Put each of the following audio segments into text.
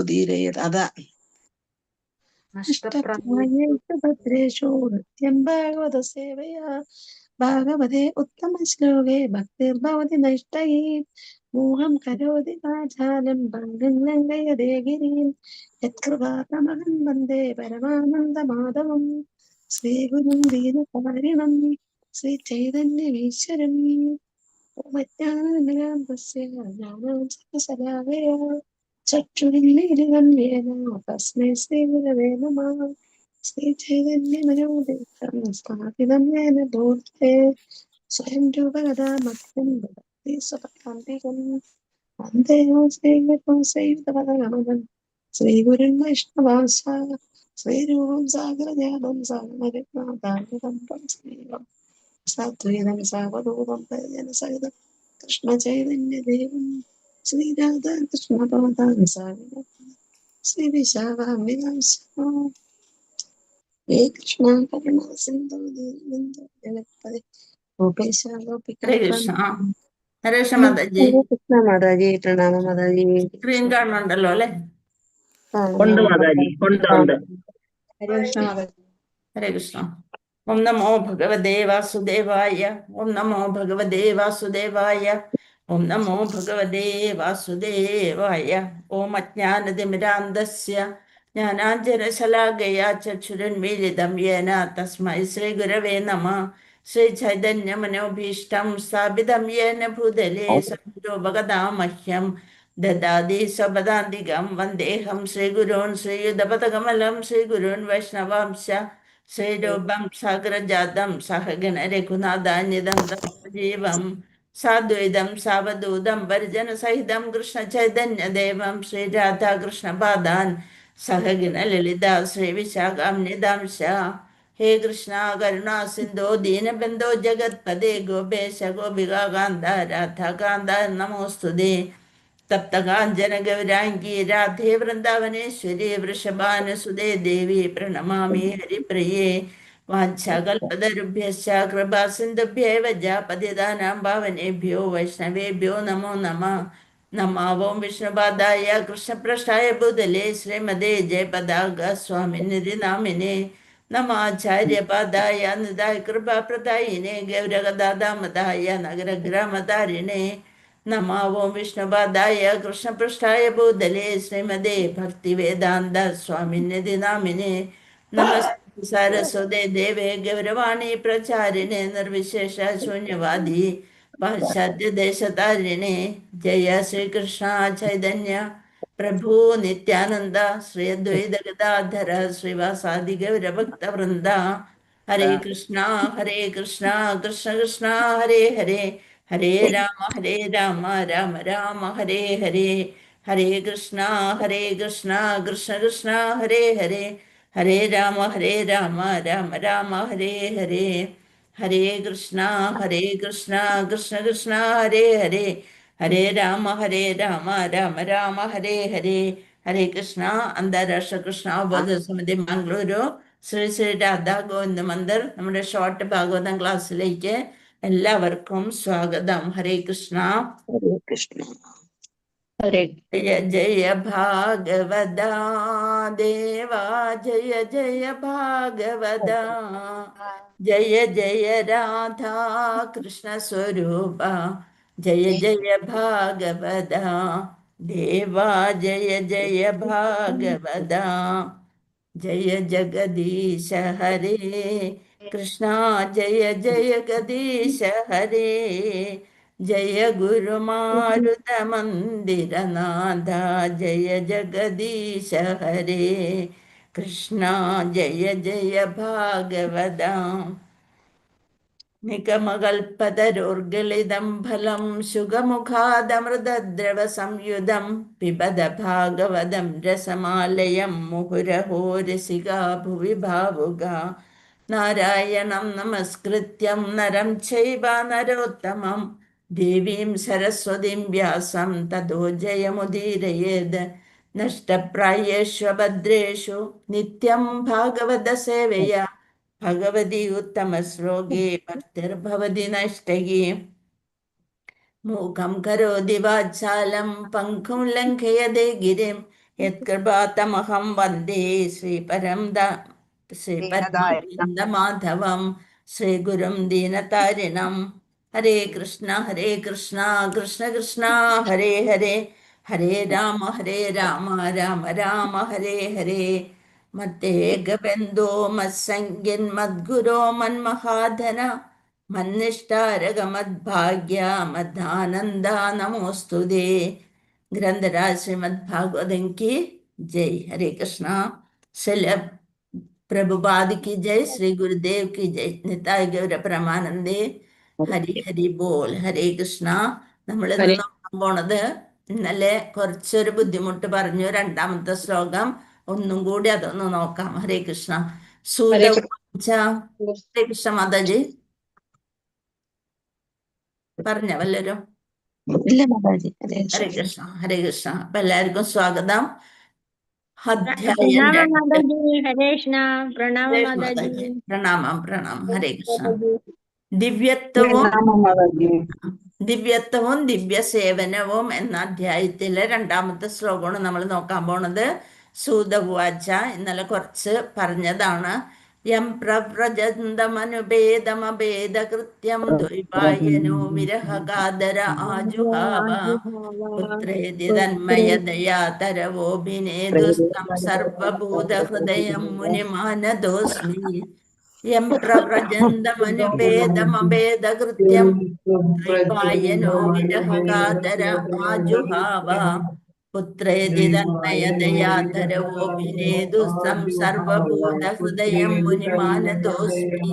നഷ്ടപ്രായേഷുദീരയത് അതാ നഷ്ടപ്രായേഷു ഭദ്രേഷു നിത്യം ഭാഗവത സേവയാ ഭാഗവതേ ഉത്തമ ശ്ലോകേ ഭക്തിർഭവതി നഷ്ടയേ മോഹം കരോതി വാചാലം ഭംഗം ലംഘയതേ ഗിരിം യത്കൃപാതമഹം വന്ദേ പരമാനന്ദമാധവം ശ്രീഗുരും ദീനകാരിണം ശ്രീചൈതന്യമീശ്വരം ഓമജ്ഞാനനിരാന്തസ്യ ജ്ഞാനാഞ്ജനശലാകയാ ചക്ഷുരുന്മീലിതം തസ്മൈ ശ്രീഗുരവേ നമഃ ശ്രീചൈതന്യമനോദേവം സ്ഥാപിതം യേന ഭൂതലേ സ്വയം രൂപഗതാ മഹ്യം ദദാതി സ്വപദാന്തികം വന്ദേഹം ശ്രീഗുരും ശ്രീയുതപദകമലം ശ്രീഗുരുൻ വൈഷ്ണവാംശ ശ്രീരൂപം സാഗരജാതം സാഗരനാഥാന്വിതം ശ്രീവം സാദ്വൈതം സാവധൂതം പരിജനസഹിതം കൃഷ്ണചൈതന്യദേവം ശ്രീരാധാകൃഷ്ണപാദാൻ സാഗരം ശ്രീ വിശാഖാംബികാംശം ഹേ കൃഷ്ണ കരുണ സിന്ധു ദീനബന്ധു ജഗത്പതി ഗോപേശ ഹരേ കൃഷ്ണ. ഹരേ കൃഷ്ണ മാതാജി. കൃഷ്ണ മാതാജി പ്രണാമ മാതാജി. സ്ക്രീൻ കാണുന്നുണ്ടല്ലോ അല്ലെ? ഉണ്ട് മാതാജി, ഉണ്ട്. ഹരേ കൃഷ്ണ മാതാജി. ഹരേ കൃഷ്ണ. ഓം നമോ ഭഗവതേ വാസുദേവായ. ഓം നമോ ഭഗവതേ വാസുദേവായ. ഓം നമോ ഭഗവതേ വാസുദേവായ. ഓം അജ്ഞാനതിമിരാന്തസ്യ ജ്ഞാനാഞ്ജനശലാകയാ ചക്ഷുരുന്മീലിതം യേന തസ്മൈ ശ്രീഗുരവേ നമഃ. ശ്രീചൈതന്യമനോഭീഷ്ടം സ്ഥാപിതം യേന ഭൂതലേ സ്വരൂപഗതാമഹ്യം ദദാതി സ്വപദാന്തികം വന്ദേഹം ശ്രീഗുരോൻ ശ്രീയുതപദകമലം ശ്രീഗുരോൻ വൈഷ്ണവാംശ ശ്രീരൂപം സാഗരജാതം സഹഗണ രഘുനാഥാന്യതം ജീവം സാദ്വൈതം സാവധൂതം പരിജനസഹിതം കൃഷ്ണചൈതന്യദേവം ശ്രീരാധാകൃഷ്ണപാദാൻ സഹഗണ ലളിത ശ്രീവിശാഖാംനിതാംശ. ഹേ കൃഷ്ണ കരുണാ സിന്ധോ ദീനബന്ധോ ജഗത്പദേ ഗോപേശ ഗോപികാന്ത രാധാകാന്ത നമോസ്തുതേ. തപ്തകാഞ്ചന ഗൗരാംഗി രാധേ വൃന്ദാവനേശ്വരി വൃഷഭാനുസുതേ ദേവി പ്രണമാമി ഹരിപ്രിയേ. വാഞ്ചാകൽപതരുഭ്യശ്ച കൃപാ സിന്ധുഭ്യേവ പതിതാനാം പാവനേഭ്യോ വൈഷ്ണവേഭ്യോ നമോ നമഃ. നമാവോം വിഷ്ണുപാദായ കൃഷ്ണപ്രഷ്ടായ ഭൂതലേ ശ്രീമതേ ജയപതാക സ്വാമിനിധി നാമിനെ നമാചാര്യപാദായ നിതായ കൃപാപ്രദായിനെ ഗൗരഗദാദാമതായ നഗരഗ്രാമധാരിണേ നമാവോം വിഷ്ണുപാദായ കൃഷ്ണപൃഷ്ഠായ ഭൂതലേ ശ്രീമതേ ഭക്തിവേദാന്ത സ്വാമിനിധി നാമിനെ നമസ്തേ സരസ്വതേ ദേവേ ഗൗരവാണി പ്രചാരിണേ നിർവിശേഷ ശൂന്യവാദി പാശ്ചാത്യദേശതാരിണേ. ജയ ശ്രീകൃഷ്ണ ചൈതന്യ പ്രഭു നിത്യാനന്ദ ശ്രീ അദ്വൈത ഗദാധര ശ്രീവാസാദി ഗൗരഭക്തവൃന്ദ. ഹരേ കൃഷ്ണ കൃഷ്ണ കൃഷ്ണ ഹരേ ഹരേ ഹരേ രാമ രാമ രാമ ഹരേ ഹരേ. ഹരേ കൃഷ്ണ കൃഷ്ണ കൃഷ്ണ ഹരേ ഹരേ ഹരേ രാമ രാമ രാമ ഹരേ ഹരേ. ഹരേ കൃഷ്ണ കൃഷ്ണ കൃഷ്ണ ഹരേ ഹരേ ഹരേ രാമ രാമ ഹരേ ഹരേ. ഹരേ കൃഷ്ണ. അന്താരാഷ്ട്ര കൃഷ്ണ അവബോധ സമിതി മംഗളൂരു ശ്രീ ശ്രീ രാധാ ഗോവിന്ദ മന്ദിർ നമ്മുടെ ഷോർട്ട് ഭാഗവതം ക്ലാസ്സിലേക്ക് എല്ലാവർക്കും സ്വാഗതം. ഹരേ കൃഷ്ണ. ഹരേ കൃഷ്ണ. ഹരേ ജയ ജയ ഭാഗവത ദേവാ ജയ ജയ ഭാഗവത. ജയ ജയ രാധാ കൃഷ്ണ സ്വരൂപ ജയ ജയ ഭാഗവത. ദേവാ ജയ ജയ ഭാഗവത. ജയ ജഗദീശ ഹരേ കൃഷ്ണ ജയ ജയ ജഗദീശ ഹരേ. ജയ ഗുരുമാരുത മന്ദിരനാഥ ജയ ജഗദീശ ഹരേ കൃഷ്ണ ജയ ജയ ഭാഗവത. നിഗമകൽപതരോർഗളിതം ഫലം ശുഗമുഖാദമൃതദ്രവ സംയുതം പിബത ഭാഗവതം രസമാലയം മുഹുരഹോ രസികാ ഭുവി ഭാവുക. നാരായണം നമസ്കൃത്യം നരം ചൈവ നരോത്തമം ദേവീം സരസ്വതീം വ്യാസം തതോ ജയമുദീരയേത്. നഷ്ടപ്രായേഷു ഭദ്രേഷു നിത്യം ഭാഗവത സേവയാ ഭഗവതി ഉത്തമ ശ്ലോകേ ഭക്തിർഭവതി നഷ്ടകേ. മൂകം കരോതി വാചാലം പങ്കും ലംഘയതേ ഗിരിം യത്കൃപാതമഹം വന്ദേ ശ്രീപരമാനന്ദമാധവം ശ്രീഗുരും ദീനതാരിണം. ഹരേ കൃഷ്ണ കൃഷ്ണ കൃഷ്ണ ഹരേ ഹരേ, ഹരേ രാമ രാമ രാമ ഹരേ ഹരേ. മത്തേകബന്ധോ മത്സംഗ്യൻ മദ്ഗുരോ മന്മഹാധന മന്നിഷ്ടാരകമദ്ഭാഗ്യ മദ്ധാനന്ദ നമോസ്തുതേ. ग्रंथराज श्रीमद् भागवतम की जय. हरे कृष्णा. शिल प्रभुपाद की जय. श्री गुरुदेव की जय. निताय गौर परमानंदे. ഹരി ഹരി ബോൾ. ഹരേ കൃഷ്ണ. നമ്മൾ ഇന്ന് നോക്കാൻ പോണത്, ഇന്നലെ കുറച്ചൊരു ബുദ്ധിമുട്ട് പറഞ്ഞു, രണ്ടാമത്തെ ശ്ലോകം ഒന്നും കൂടി അതൊന്ന് നോക്കാം. ഹരേ കൃഷ്ണ. ഹരേ കൃഷ്ണ മാതാജി പറഞ്ഞ വല്ലരും? ഇല്ല മാതാജി. ഹരേ കൃഷ്ണ ഹരേ കൃഷ്ണ. അപ്പൊ എല്ലാവർക്കും സ്വാഗതം. അധ്യായം പ്രണാമം പ്രണാമം. ഹരേ കൃഷ്ണ. ദിവ്യത്വവും ദിവ്യസേവനവും എന്ന അധ്യായത്തിലെ രണ്ടാമത്തെ ശ്ലോകമാണ് നമ്മൾ നോക്കാൻ പോണത്. സൂത ഉവാച. ഇന്നലെ കുറച്ച് പറഞ്ഞതാണ്. യം പ്രവ്രജന്തമനുഭേദമഭേദകൃത്യം ദ്വൈപായനോ വിരഹകാദര ആജുഹാവ പുത്രേതി തന്മയതയാ തരവോഭിനേദുസ്തം സർവഭൂതഹൃദയം മുനിമാനദോസ്മി. യം പ്രവ്രജന്തമനുഭേദമഭേദകൃത്യം ദ്വൈപായനോ വിരഹകാദര ആജുഹാവ പുത്രേതി തന്മയതയാ തരവോഭിനേദുസ്തം സർവഭൂതഹൃദയം മുനിമാനദോസ്മി.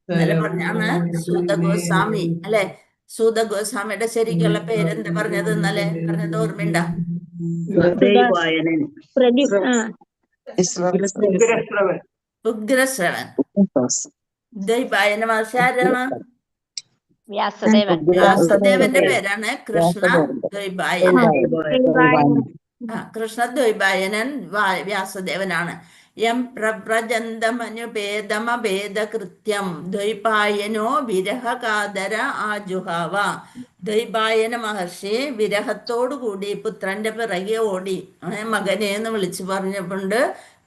ഇന്നലെ പറഞ്ഞാണ് സൂതഗോസ്വാമി അല്ലെ. സൂതഗോസ്വാമിയുടെ ശരിക്കുള്ള പേരെന്താ പറഞ്ഞത്? ഇന്നലെ പറഞ്ഞത് ഓർമ്മയുണ്ട? ഉഗ്രശ്രവൻ. ദ്വൈപായന മഹർഷി ആരാണ്? വ്യാസദേവന്റെ പേരാണ് കൃഷ്ണ ദ്വൈപായനൻ. കൃഷ്ണ ദ്വൈപായനൻ വ്യാസദേവനാണ്. യം പ്രവ്രജന്തമനുഭേദമഭേദകൃത്യം ദ്വൈപായനോ വിരഹകാദര ആജുഹാവ. ദ്വൈപായന മഹർഷി വിരഹത്തോടുകൂടി പുത്രന്റെ പിറകെ ഓടി. മകനെ എന്ന് വിളിച്ചു പറഞ്ഞുകൊണ്ട്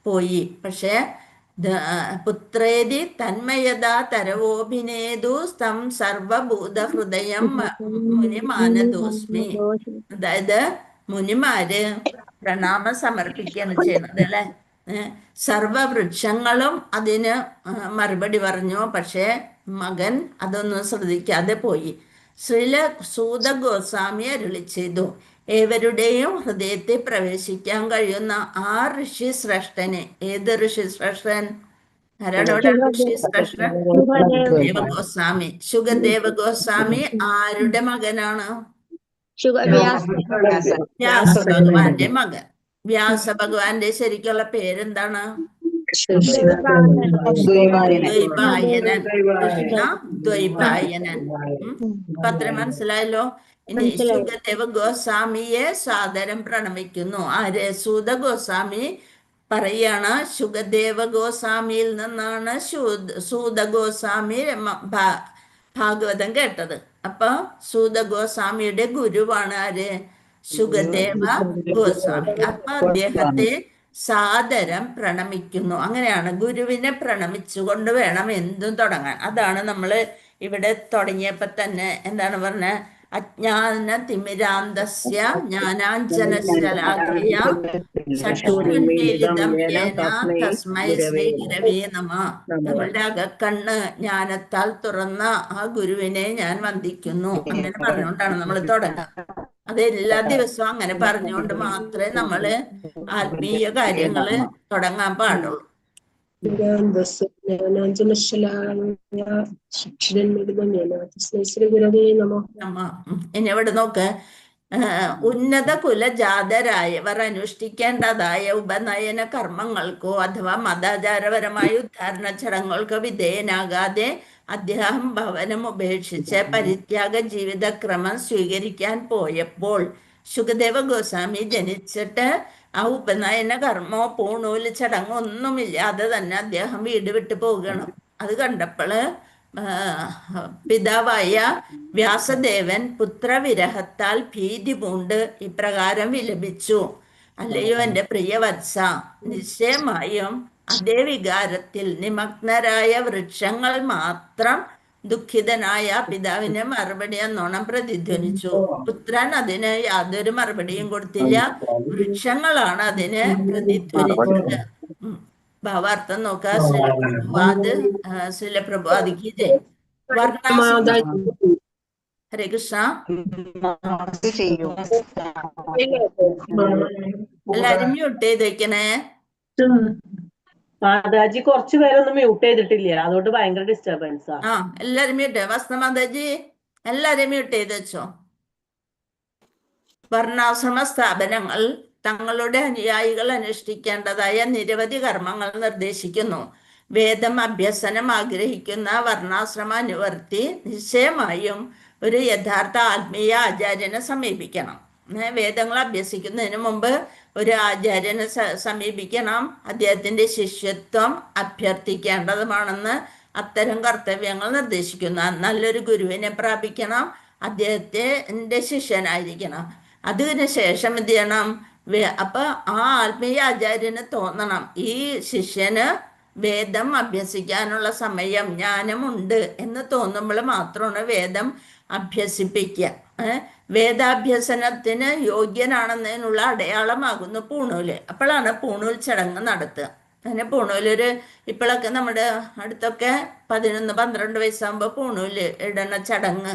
പോയി. പക്ഷെ പുത്രേതി തന്മയത തരവോഭിനേതു സ്തം സർവഭൂതഹൃദയം മുനിമാനദോസ്മി. അതായത് മുനിമാര് പ്രണാമം സമർപ്പിക്കുകയാണ് ചെയ്യണത് അല്ലെ. സർവവൃക്ഷങ്ങളും അതിന് മറുപടി പറഞ്ഞു. പക്ഷെ മകൻ അതൊന്നും ശ്രദ്ധിക്കാതെ പോയി. ശ്രീല സൂത ഗോസ്വാമി അരുളി ചെയ്തു, ഏവരുടെയും ഹൃദയത്തിൽ പ്രവേശിക്കാൻ കഴിയുന്ന ആ ഋഷി ശ്രേഷ്ഠന്. ഏത് ഋഷി ശ്രേഷ്ഠൻ? ആരാണ് ഇവിടെ ഋഷി ശ്രേഷ്ഠൻ? ദേവഗോസ്വാമി. ശുഗദേവ ഗോസ്വാമി ആരുടെ മകനാണ്? വ്യാസഭഗവാന്റെ മകൻ. വ്യാസഭഗവാന്റെ ശരിക്കുള്ള പേരെന്താണ്? ദ്വൈപായനൻ. കൃഷ്ണ ദ്വൈപായനൻ. അപ്പൊ അത്ര മനസ്സിലായല്ലോ. ഇനി ശുഗദേവ ഗോസ്വാമിയെ സാദരം പ്രണമിക്കുന്നു. ആര്? സൂത ഗോസ്വാമി പറയാണ്, ശുഗദേവ ഗോസ്വാമിയിൽ നിന്നാണ് സൂത ഗോസ്വാമി ഭാഗവതം കേട്ടത്. അപ്പൊ സൂത ഗോസ്വാമിയുടെ ഗുരുവാണ് ആര്? ശുഗദേവ ഗോസ്വാമി. അപ്പൊ അദ്ദേഹത്തെ സാദരം പ്രണമിക്കുന്നു. അങ്ങനെയാണ് ഗുരുവിനെ പ്രണമിച്ചുകൊണ്ട് വേണം എന്തും തുടങ്ങാൻ. അതാണ് നമ്മള് ഇവിടെ തുടങ്ങിയപ്പോ തന്നെ എന്താണ് പറഞ്ഞ? അജ്ഞാന തിമിരാന്തസ്യ ജ്ഞാനാഞ്ജനശലാഖയ ചക്ഷുരുന്മീലിതം യേന തസ്മൈ ശ്രീ ഗുരവേ നമഃ. നമ്മളുടെ അകക്കണ്ണ് ജ്ഞാനത്താൽ തുറന്ന ആ ഗുരുവിനെ ഞാൻ വന്ദിക്കുന്നു. അങ്ങനെ പറഞ്ഞുകൊണ്ടാണ് നമ്മൾ തുടങ്ങുക. അത് എല്ലാ ദിവസവും അങ്ങനെ പറഞ്ഞുകൊണ്ട് മാത്രമേ നമ്മള് ആത്മീയ കാര്യങ്ങള് തുടങ്ങാൻ പാടുള്ളൂ. ഇനി ഇവിടെ നോക്ക്. ഉന്നത കുലജാതരായവർ അനുഷ്ഠിക്കേണ്ടതായ ഉപനയന കർമ്മങ്ങൾക്കോ അഥവാ മതാചാരപരമായ ഉദ്ധാരണ ചടങ്ങുകൾക്കോ വിധേയനാകാതെ അദ്ദേഹം ഭവനം ഉപേക്ഷിച്ച് പരിത്യാഗ ജീവിതക്രമം സ്വീകരിക്കാൻ പോയപ്പോൾ ശുഗദേവ ഗോസ്വാമി ജനിച്ചിട്ട് ആ ഉപനയന കർമ്മോ പൂണൂല് ചടങ്ങോ ഒന്നുമില്ലാതെ തന്നെ അദ്ദേഹം വീട് വിട്ടു പോകണം. അത് കണ്ടപ്പോള് പിതാവായ വ്യാസദേവൻ പുത്രവിരഹത്താൽ ഭീതി പൂണ്ട് ഇപ്രകാരം വിലപിച്ചു. അല്ലയോ എൻ്റെ പ്രിയവത്സ, നിശ്ചയമായും അതേ വികാരത്തിൽ നിമഗ്നരായ വൃക്ഷങ്ങൾ മാത്രം ദുഃഖിതനായ പിതാവിന് മറുപടി എന്നോണം പ്രതിധ്വനിച്ചു. പുത്രൻ അതിന് യാതൊരു മറുപടിയും കൊടുത്തില്ല. വൃക്ഷങ്ങളാണ് അതിന് പ്രതിധ്വനിച്ചത്. ഭാവാർത്ഥം നോക്കുക. ശ്രീല പ്രഭുവാദിക്ക് ജയ്. ഹരേ കൃഷ്ണ. എല്ലാരും മ്യൂട്ട് ചെയ്ത് വെക്കണേ. മാതാജി കുറച്ചു പേരൊന്നും മ്യൂട്ട് ചെയ്തിട്ടില്ല, അതുകൊണ്ട് ഭയങ്കര ഡിസ്റ്റർബൻസാ. എല്ലാരും മ്യൂട്ട്. വസ്ത മാതാജി എല്ലാരും മ്യൂട്ട് ചെയ്ത് വെച്ചോ. വർണ്ണാശ്രമ സ്ഥാപനങ്ങൾ തങ്ങളുടെ അനുയായികൾ അനുഷ്ഠിക്കേണ്ടതായ നിരവധി കർമ്മങ്ങൾ നിർദ്ദേശിക്കുന്നു. വേദം അഭ്യസനം ആഗ്രഹിക്കുന്ന വർണ്ണാശ്രമ അനുവർത്തി നിശ്ചയമായും ഒരു യഥാർത്ഥ ആത്മീയ ആചാര്യനെ സമീപിക്കണം. വേദങ്ങൾ അഭ്യസിക്കുന്നതിന് മുമ്പ് ഒരു ആചാര്യനെ സമീപിക്കണം. അദ്ദേഹത്തിൻ്റെ ശിഷ്യത്വം അഭ്യർത്ഥിക്കേണ്ടതുമാണെന്ന് അത്തരം കർത്തവ്യങ്ങൾ നിർദ്ദേശിക്കുന്നു. നല്ലൊരു ഗുരുവിനെ പ്രാപിക്കണം, അദ്ദേഹത്തിൻ്റെ ശിഷ്യനായിരിക്കണം. അതിനുശേഷം എന്ത് ചെയ്യണം? അപ്പൊ ആ ആത്മീയ ആചാര്യന് തോന്നണം ഈ ശിഷ്യന് വേദം അഭ്യസിക്കാനുള്ള സമയം, ജ്ഞാനമുണ്ട് എന്ന് തോന്നുമ്പോൾ മാത്രമാണ് വേദം അഭ്യസിപ്പിക്കുക. വേദാഭ്യസനത്തിന് യോഗ്യനാണെന്നതിനുള്ള അടയാളമാകുന്നു പൂണൂല്. അപ്പോഴാണ് പൂണൂൽ ചടങ്ങ് നടത്തുക. അങ്ങനെ പൂണൂലൊരു ഇപ്പോഴൊക്കെ നമ്മുടെ അടുത്തൊക്കെ 11-12 വയസ്സാകുമ്പോൾ പൂണൂല് ഇടണ ചടങ്ങ്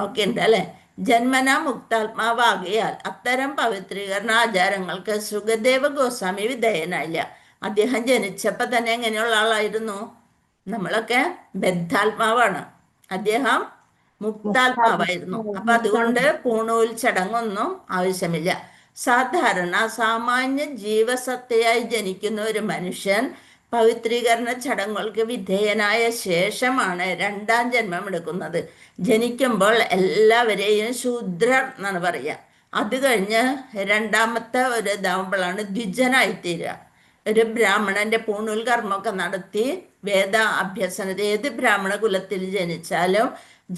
ഒക്കെ ഉണ്ട് അല്ലേ. ജന്മന മുക്താത്മാവാകിയാൽ അത്തരം പവിത്രീകരണ ആചാരങ്ങൾക്ക് സുഖദേവ ഗോസ്വാമി വിധേയനായില്ല. അദ്ദേഹം ജനിച്ചപ്പോൾ തന്നെ എങ്ങനെയുള്ള ആളായിരുന്നു? നമ്മളൊക്കെ ബദ്ധാത്മാവാണ്, അദ്ദേഹം മുക്താത്മാവായിരുന്നു. അപ്പൊ അതുകൊണ്ട് പൂണൂൽ ചടങ്ങൊന്നും ആവശ്യമില്ല. സാധാരണ സാമാന്യ ജീവസത്തയായി ജനിക്കുന്ന ഒരു മനുഷ്യൻ പവിത്രീകരണ ചടങ്ങുകൾക്ക് വിധേയനായ ശേഷമാണ് 2ാം ജന്മം എടുക്കുന്നത്. ജനിക്കുമ്പോൾ എല്ലാവരെയും ശൂദ്രർ എന്നാണ് പറയുക. അത് കഴിഞ്ഞ് 2ാമത്തെ ഒരു ഇതാവുമ്പോഴാണ് ദ്വിജനായിത്തീരുക. ഒരു ബ്രാഹ്മണന്റെ പൂണൂൽ കർമ്മമൊക്കെ നടത്തി വേദ അഭ്യസനത്തെ ഏത് ബ്രാഹ്മണ കുലത്തിൽ ജനിച്ചാലും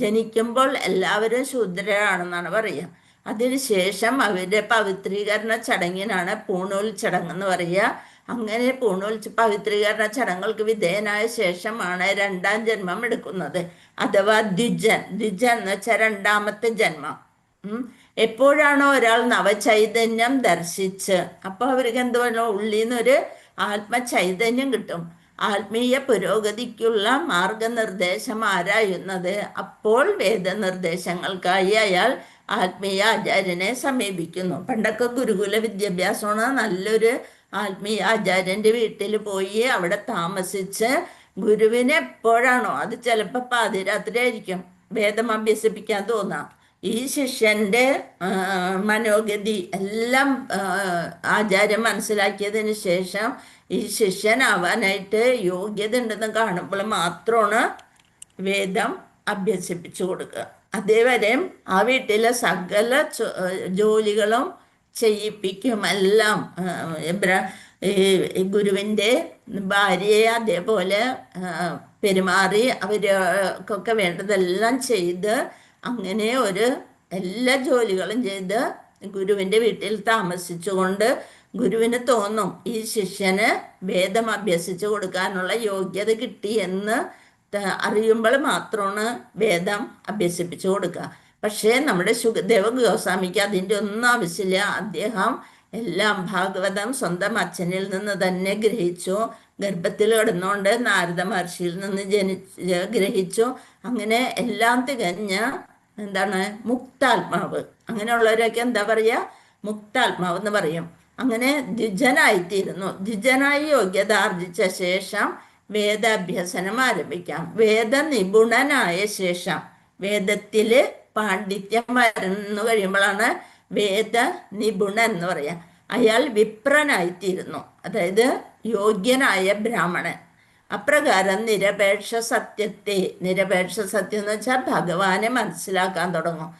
ജനിക്കുമ്പോൾ എല്ലാവരും ശൂദ്രരാണെന്നാണ് പറയുക. അതിനുശേഷം അവരുടെ പവിത്രീകരണ ചടങ്ങിനാണ് പൂണൂൽ ചടങ്ങെന്ന് പറയുക. അങ്ങനെ പൂണൂൽ പവിത്രീകരണ ചടങ്ങുകൾക്ക് വിധേയനായ ശേഷമാണ് 2ാം ജന്മം എടുക്കുന്നത്, അഥവാ ദ്വിജൻ. ദ്വിജൻ എന്ന് വെച്ചാൽ 2ാമത്തെ ജന്മം. എപ്പോഴാണോ ഒരാൾ നവചൈതന്യം ദർശിച്ച്, അപ്പോൾ അവർക്ക് എന്ത് വേണം? ഉള്ളിൽ നിന്നൊരു ആത്മചൈതന്യം കിട്ടും. ആത്മീയ പുരോഗതിക്കുള്ള മാർഗനിർദ്ദേശം ആരായുന്നത്. അപ്പോൾ വേദനിർദ്ദേശങ്ങൾക്കായി അയാൾ ആത്മീയ ആചാര്യനെ സമീപിക്കുന്നു. പണ്ടൊക്കെ ഗുരുകുല വിദ്യാഭ്യാസമാണ്. നല്ലൊരു ആത്മീയ ആചാര്യൻ്റെ വീട്ടിൽ പോയി അവിടെ താമസിച്ച് ഗുരുവിനെ എപ്പോഴാണോ, അത് ചിലപ്പോൾ പാതിരാത്രി ആയിരിക്കും, വേദം അഭ്യസിപ്പിക്കാൻ തോന്നാം. ഈ ശിഷ്യൻ്റെ മനോഗതി എല്ലാം ആചാര്യൻ മനസ്സിലാക്കിയതിന് ശേഷം ഈ ശിഷ്യനാവാനായിട്ട് യോഗ്യത ഉണ്ടെന്ന് കാണുമ്പോൾ മാത്രമാണ് വേദം അഭ്യസിപ്പിച്ചു കൊടുക്കുക. അതേവരെ ആ വീട്ടിലെ സകല ജോലികളും ചെയ്യിപ്പിക്കും. എല്ലാം ഗുരുവിൻ്റെ ഭാര്യയെ അതേപോലെ പെരുമാറി അവർക്കൊക്കെ വേണ്ടതെല്ലാം ചെയ്ത് അങ്ങനെ എല്ലാ ജോലികളും ചെയ്ത് ഗുരുവിൻ്റെ വീട്ടിൽ താമസിച്ചുകൊണ്ട് ഗുരുവിന് തോന്നും ഈ ശിഷ്യന് വേദം അഭ്യസിച്ചു കൊടുക്കാനുള്ള യോഗ്യത കിട്ടി എന്ന് അറിയുമ്പോൾ മാത്രമാണ് വേദം അഭ്യസിപ്പിച്ചു കൊടുക്കുക. പക്ഷേ നമ്മുടെ സുഖദേവ ഗോസ്വാമിക്ക് അതിൻ്റെ ഒന്നും ആവശ്യമില്ല. അദ്ദേഹം എല്ലാം ഭാഗവതം സ്വന്തം അച്ഛനിൽ നിന്ന് തന്നെ ഗ്രഹിച്ചു. ഗർഭത്തിൽ കിടന്നുകൊണ്ട് നാരദ മഹർഷിയിൽ നിന്ന് ഗ്രഹിച്ചു. അങ്ങനെ എല്ലാം തികഞ്ഞ മുക്താത്മാവ്. അങ്ങനെയുള്ളവരൊക്കെ എന്താ പറയുക? മുക്താത്മാവ് എന്ന് പറയും. അങ്ങനെ ദ്വിജനായിത്തീരുന്നു. ദ്വിജനായി യോഗ്യത ആർജിച്ച ശേഷം വേദാഭ്യസനം ആരംഭിക്കാം. വേദനിപുണനായ ശേഷം, വേദത്തിൽ പാണ്ഡിത്യം വരുന്നു കഴിയുമ്പോഴാണ് വേദനിപുണൻ എന്ന് പറയാം. അയാൾ വിപ്രനായിത്തീരുന്നു, അതായത് യോഗ്യനായ ബ്രാഹ്മണൻ. അപ്രകാരം നിരപേക്ഷ സത്യം എന്ന് വെച്ചാൽ ഭഗവാനെ മനസ്സിലാക്കാൻ തുടങ്ങും.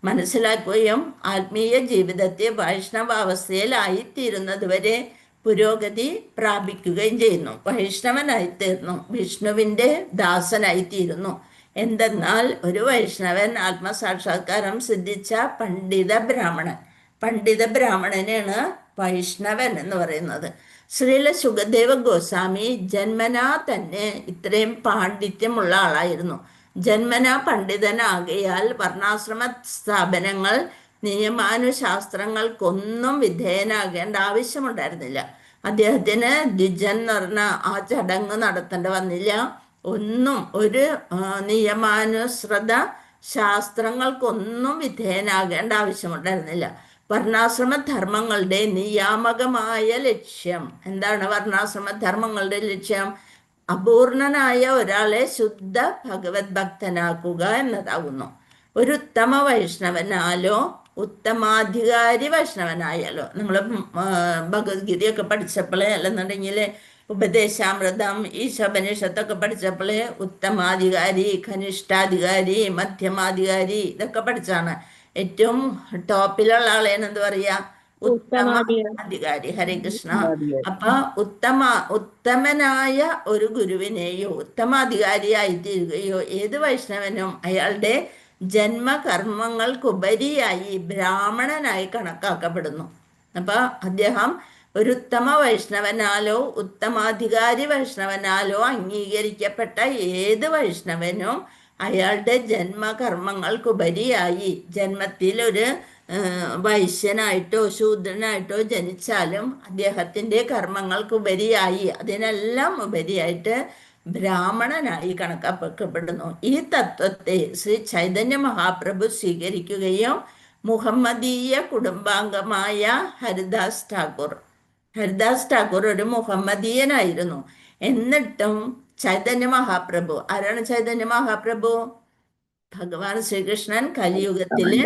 മനസ്സിലാക്കുകയും ആത്മീയ ജീവിതത്തെ വൈഷ്ണവാവസ്ഥയിലായിത്തീരുന്നത് വരെ പുരോഗതി പ്രാപിക്കുകയും ചെയ്യുന്നു. വൈഷ്ണവനായിത്തീർന്നു, വിഷ്ണുവിൻ്റെ ദാസനായിത്തീരുന്നു. എന്തെന്നാൽ ഒരു വൈഷ്ണവൻ ആത്മസാക്ഷാത്കാരം സിദ്ധിച്ച പണ്ഡിത ബ്രാഹ്മണനെയാണ് വൈഷ്ണവൻ എന്ന് പറയുന്നത്. ശ്രീല സുഖദേവ ഗോസ്വാമി ജന്മനാ തന്നെ ഇത്രയും പാണ്ഡിത്യമുള്ള ആളായിരുന്നു. ജന്മനാ പണ്ഡിതനാകയാൽ വർണ്ണാശ്രമ സ്ഥാപനങ്ങൾ നിയമാനുശാസ്ത്രങ്ങൾക്കൊന്നും വിധേയനാകേണ്ട ആവശ്യമുണ്ടായിരുന്നില്ല. അദ്ദേഹത്തിന് ദ്വിജൻ എന്ന് പറഞ്ഞ ആ ചടങ്ങ് നടത്തേണ്ട വന്നില്ല. ഒന്നും ഒരു നിയമാനുസൃത ശാസ്ത്രങ്ങൾക്കൊന്നും വിധേയനാകേണ്ട ആവശ്യമുണ്ടായിരുന്നില്ല. വർണ്ണാശ്രമ ധർമ്മങ്ങളുടെ നിയാമകമായ ലക്ഷ്യം എന്താണ്? വർണ്ണാശ്രമ ധർമ്മങ്ങളുടെ ലക്ഷ്യം അപൂർണനായ ഒരാളെ ശുദ്ധ ഭഗവത് ഭക്തനാക്കുക എന്നതാകുന്നു. ഒരു ഉത്തമ വൈഷ്ണവനാലോ ഉത്തമാധികാരി വൈഷ്ണവനായാലോ, നമ്മൾ ഭഗവത്ഗീതയൊക്കെ പഠിച്ചപ്പോഴേ അല്ലെന്നുണ്ടെങ്കിൽ ഉപദേശാമൃതം ഈശോപനിഷത്തൊക്കെ പഠിച്ചപ്പോഴേ ഉത്തമാധികാരി, കനിഷ്ഠാധികാരി, മധ്യമാധികാരി ഇതൊക്കെ പഠിച്ചാണ്. ഏറ്റവും ടോപ്പിലുള്ള ആളേനെന്ത് പറയാ? ഉത്തമ അധികാരി. ഹരേ കൃഷ്ണ. അപ്പൊ ഉത്തമനായ ഒരു ഗുരുവിനെയോ ഉത്തമാധികാരിയായി തീരുകയോ ഏത് വൈഷ്ണവനും അയാളുടെ ജന്മകർമ്മങ്ങൾക്കുപരിയായി ബ്രാഹ്മണനായി കണക്കാക്കപ്പെടുന്നു. അപ്പൊ അദ്ദേഹം ഒരു ഉത്തമ വൈഷ്ണവനാലോ ഉത്തമാധികാരി വൈഷ്ണവനാലോ അംഗീകരിക്കപ്പെട്ട ഏത് വൈഷ്ണവനും അയാളുടെ ജന്മകർമ്മങ്ങൾക്കുപരിയായി ജന്മത്തിൽ ഒരു വൈശ്യനായിട്ടോ ശൂദ്രനായിട്ടോ ജനിച്ചാലും അദ്ദേഹത്തിൻ്റെ കർമ്മങ്ങൾക്കുപരിയായി അതിനെല്ലാം ഉപരിയായിട്ട് ബ്രാഹ്മണനായി കണക്കാക്കപ്പെടുന്നു. ഈ തത്വത്തെ ശ്രീ ചൈതന്യ മഹാപ്രഭു സ്വീകരിക്കുകയും മുഹമ്മദീയ കുടുംബാംഗമായ ഹരിദാസ് ഠാക്കൂർ ഒരു മുഹമ്മദീയനായിരുന്നു. എന്നിട്ടും ചൈതന്യ മഹാപ്രഭു, ആരാണ് ചൈതന്യ മഹാപ്രഭു? ഭഗവാൻ ശ്രീകൃഷ്ണൻ കലിയുഗത്തില്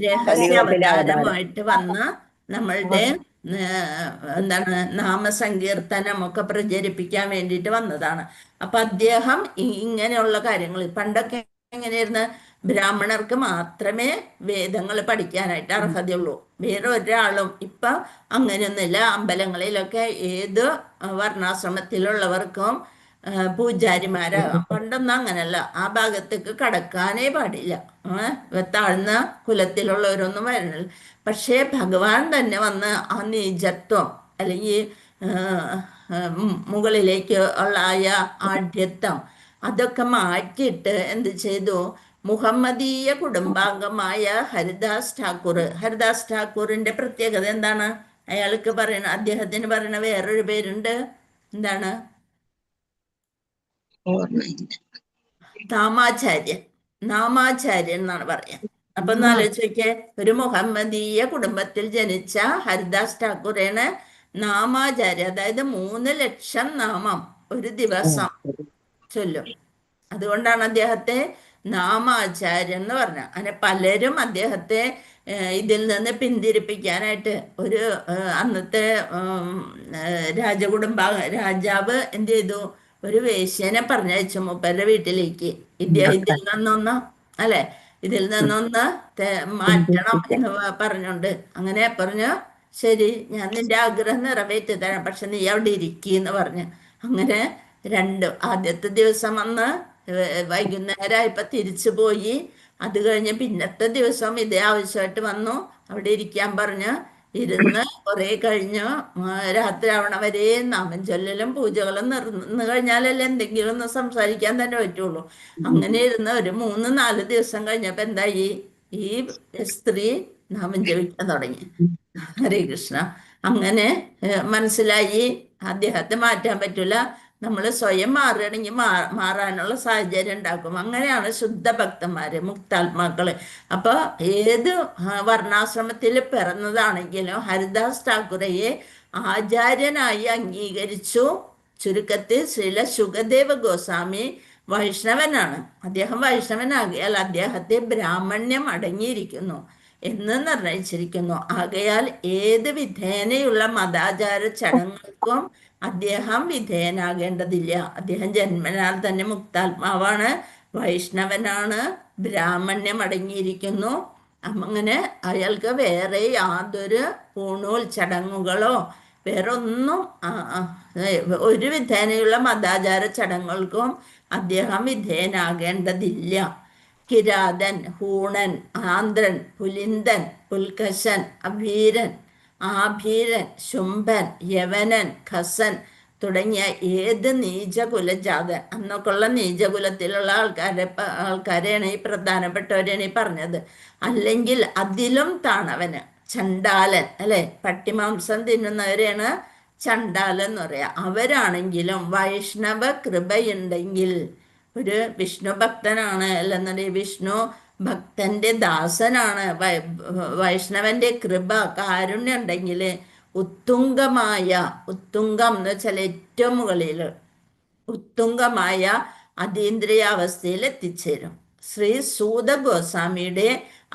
രഹസ്യാവതാരമായിട്ട് വന്ന് നമ്മളുടെ എന്താണ് നാമസങ്കീർത്തനമൊക്കെ പ്രചരിപ്പിക്കാൻ വേണ്ടിയിട്ട് വന്നതാണ്. അപ്പൊ അദ്ദേഹം ഇങ്ങനെയുള്ള കാര്യങ്ങൾ പണ്ടൊക്കെ എങ്ങനെയായിരുന്നു? ബ്രാഹ്മണർക്ക് മാത്രമേ വേദങ്ങൾ പഠിക്കാനായിട്ട് അർഹതയുള്ളൂ, വേറെ ഒരാളും. ഇപ്പൊ അങ്ങനെയൊന്നുമില്ല. അമ്പലങ്ങളിലൊക്കെ ഏത് വർണ്ണാശ്രമത്തിലുള്ളവർക്കും പൂജാരിമാരാകാം. പണ്ടൊന്നും അങ്ങനല്ല, ആ ഭാഗത്തേക്ക് കടക്കാനേ പാടില്ല. താഴ്ന്ന കുലത്തിലുള്ളവരൊന്നും വരണില്ല. പക്ഷേ ഭഗവാൻ തന്നെ വന്ന് ആ നീചത്വം അല്ലെങ്കിൽ മുകളിലേക്ക് ഉള്ള ആഢ്യത്വം അതൊക്കെ മാറ്റിയിട്ട് എന്ത് ചെയ്തു? മുഹമ്മദീയ കുടുംബാംഗമായ ഹരിദാസ് ഠാക്കൂറിന്റെ പ്രത്യേകത എന്താണ്? അയാൾക്ക് അദ്ദേഹത്തിന് പറയുന്ന വേറൊരു പേരുണ്ട്. എന്താണ്? നാമാചാര്യൻ എന്നാണ് പറയാ. അപ്പൊ ഒന്ന് ആലോചിച്ചോക്കെ, ഒരു മുഹമ്മദീയ കുടുംബത്തിൽ ജനിച്ച ഹരിദാസ് ഠാക്കൂറാണ് നാമാചാര്യ. അതായത് 3 ലക്ഷം നാമം ഒരു ദിവസം ചൊല്ലും. അതുകൊണ്ടാണ് അദ്ദേഹത്തെ നാമാചാര്യൻ എന്ന് പറഞ്ഞ. അങ്ങനെ പലരും അദ്ദേഹത്തെ ഇതിൽ നിന്ന് പിന്തിരിപ്പിക്കാനായിട്ട് ഒരു അന്നത്തെ രാജാവ് എന്ത് ചെയ്തു? ഒരു വേശ്യനെ പറഞ്ഞയച്ചു മൂപ്പരുടെ വീട്ടിലേക്ക്. ഇതിൽ നിന്നൊന്ന് ഇതിൽ നിന്നൊന്ന് മാറ്റണം എന്ന് പറഞ്ഞുണ്ട്. അങ്ങനെ പറഞ്ഞു, ശരി ഞാൻ നിന്റെ ആഗ്രഹം നിറവേറ്റി തരാം, പക്ഷെ നീ അവിടെ ഇരിക്കുന്നു പറഞ്ഞു. അങ്ങനെ ആദ്യത്തെ ദിവസം വന്ന് വൈകുന്നേരമായപ്പോൾ തിരിച്ചു പോയി. അത് കഴിഞ്ഞ് പിന്നത്തെ ദിവസം ഇതേ ആവശ്യമായിട്ട് വന്നു, അവിടെ ഇരിക്കാൻ പറഞ്ഞ് ഇരുന്ന് കുറെ കഴിഞ്ഞു. രാത്രി ആവണ വരെ നാമം ചൊല്ലലും പൂജകളും നിർന്നു കഴിഞ്ഞാലല്ലേ എന്തെങ്കിലും ഒന്ന് സംസാരിക്കാൻ തന്നെ പറ്റുള്ളൂ. അങ്ങനെ ഇരുന്ന് ഒരു 3-4 ദിവസം കഴിഞ്ഞപ്പോ എന്തായി? ഈ സ്ത്രീ നാമം ജപിക്കാൻ തുടങ്ങി. ഹരേ കൃഷ്ണ. അങ്ങനെ മനസ്സിലായി അദ്ദേഹത്തെ മാറ്റാൻ പറ്റൂല, നമ്മൾ സ്വയം മാറുകയാണെങ്കിൽ മാറാനുള്ള സാഹചര്യം ഉണ്ടാക്കും. അങ്ങനെയാണ് ശുദ്ധ ഭക്തന്മാര്, മുക്താത്മാക്കള്. അപ്പൊ ഏത് വർണ്ണാശ്രമത്തിൽ പിറന്നതാണെങ്കിലും ഹരിദാസ് ഠാക്കൂറയെ ആചാര്യനായി അംഗീകരിച്ചു. ചുരുക്കത്തിൽ ശ്രീല സുഖദേവ ഗോസ്വാമി വൈഷ്ണവനാണ്. അദ്ദേഹം വൈഷ്ണവനാകിയാൽ അദ്ദേഹത്തെ ബ്രാഹ്മണ്യം അടങ്ങിയിരിക്കുന്നു എന്ന് നിർണയിച്ചിരിക്കുന്നു. ആകയാൽ ഏത് വിധേനയുള്ള മതാചാര ചടങ്ങുകൾക്കും അദ്ദേഹം വിധേയനാകേണ്ടതില്ല. അദ്ദേഹം ജന്മനാൽ തന്നെ മുക്താത്മാവാണ്, വൈഷ്ണവനാണ്, ബ്രാഹ്മണ്യം അടങ്ങിയിരിക്കുന്നു. അങ്ങനെ അയാൾക്ക് വേറെ യാതൊരു പൂണൂൽ ചടങ്ങുകളോ വേറെ ഒന്നും ഒരു വിധേനയുള്ള മതാചാര ചടങ്ങുകൾക്കും അദ്ദേഹം വിധേയനാകേണ്ടതില്ല. കിരാതൻ, ഹൂണൻ, ആന്ധ്രൻ, പുലിന്ദൻ, പുൽക്കശൻ, അഭീരൻ, ആഭീരൻ, ശുംഭൻ, യവനൻ, ഖസൻ തുടങ്ങിയ ഏത് നീചകുലജാതൻ, അന്നൊക്കെയുള്ള നീചകുലത്തിലുള്ള ആൾക്കാരെയാണ് ഈ പ്രധാനപ്പെട്ടവരെയാണ് ഈ പറഞ്ഞത്. അല്ലെങ്കിൽ അതിലും താണവന് ചണ്ടാലൻ, അല്ലെ, പട്ടിമാംസം തിന്നുന്നവരെയാണ് ചണ്ടാലൻ എന്ന് പറയാ. അവരാണെങ്കിലും വൈഷ്ണവ കൃപയുണ്ടെങ്കിൽ, ഒരു വിഷ്ണു ഭക്തനാണ് അല്ലെന്നുണ്ടെങ്കിൽ വിഷ്ണു ഭക്തന്റെ ദാസനാണ്, വൈഷ്ണവന്റെ കൃപ കാരുണ്യം ഉണ്ടെങ്കിൽ ഉത്തുംഗമായ, ഉത്തുംഗം എന്ന് വെച്ചാൽ ഏറ്റവും മുകളിൽ, ഉത്തുംഗമായ അതീന്ദ്രിയാവസ്ഥയിൽ എത്തിച്ചേരും. ശ്രീ സൂത ഗോസ്വാമിയുടെ